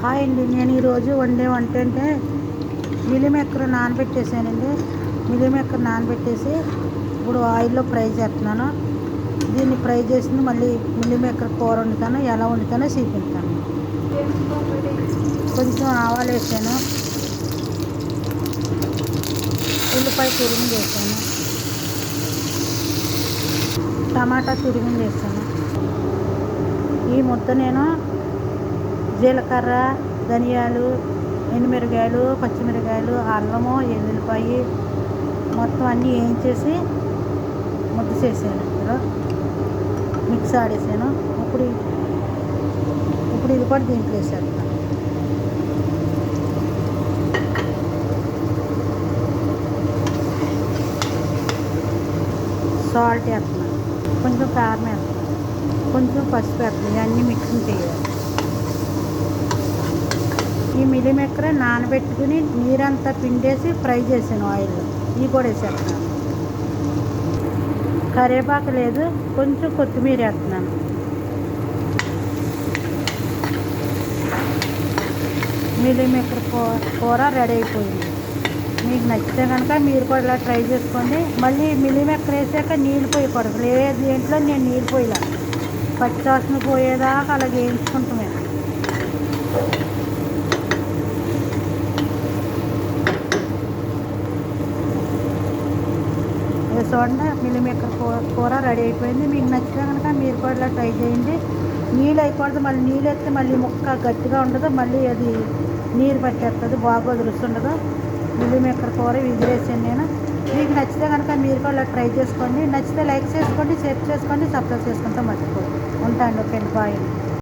Hi అండి. నేను ఈరోజు వండే వంట అంటే మిల్లిమేకర్ నానబెట్టేసానండి. మిల్లిమేకర్ నానబెట్టేసి ఇప్పుడు ఆయిల్లో ఫ్రై చేస్తున్నాను. దీన్ని ఫ్రై చేసింది మళ్ళీ మిల్లిమేకర్ కూర వండుతాను. ఎలా వండుతానో చూపిస్తాను. కొంచెం ఆవాలు వేసాను, ఉల్లిపాయ తురిమి వేసాను, టమాటా తురిమి వేసాను. ఈ ముద్ద నేను జీలకర్ర, ధనియాలు, ఎండుమిరగాయలు, పచ్చిమిరకాయలు, అల్లము, ఎల్లుల్లిపాయ మొత్తం అన్నీ వేయించేసి ముద్ద చేసాను. ఇందులో మిక్స్ ఆడేసాను. ఇప్పుడు ఇది కూడా దీంట్లో వేసేస్తాను. సాల్ట్ వేస్తున్నాను, కొంచెం కారం వేస్తున్నాను, కొంచెం పసుపు వేస్తున్నాను. ఇవన్నీ మిక్సింగ్ చేయాలి. ఈ మిల్లిమేకర్ నానబెట్టుకుని నీరంతా పిండేసి ఫ్రై చేసాను ఆయిల్లో. ఇవి కూడా వేసేస్తున్నాను. కరివేపాకు లేదు, కొంచెం కొత్తిమీర వేస్తున్నాను. మిల్లిమేకర్ కూర రెడీ అయిపోయింది. మీకు నచ్చితే కనుక మీరు కూడా ఇలా ట్రై చేసుకోండి. మళ్ళీ మిల్లిమేకర్ వేసాక నీళ్ళు పోయకూడదు. లేదు దేంట్లో నేను నీళ్ళు పోయిలా, పచ్చివాసన పోయేదాకా అలాగే వేయించుకుంటామే. చూడండి, మిల్లిమేకర్ కూర రెడీ అయిపోయింది. మీకు నచ్చితే కనుక మీరు కూడా ఇలా ట్రై చేయండి. నీళ్ళు అయిపోతుంది. మళ్ళీ నీళ్ళు వేస్తే మళ్ళీ ముక్క గట్టిగా ఉండదు, మళ్ళీ అది నీరు పట్టేస్తుంది, బాగోదు, రుచి ఉండదు. మిల్లిమేకర్ కూర విదిలేసాను నేను. మీకు నచ్చితే కనుక మీరు కూడా ఇలా ట్రై చేసుకోండి. నచ్చితే లైక్ చేసుకోండి, షేర్ చేసుకోండి, సబ్స్క్రైబ్ చేసుకుంటే మర్చిపోండి. ఉంటాను. Okay, bye.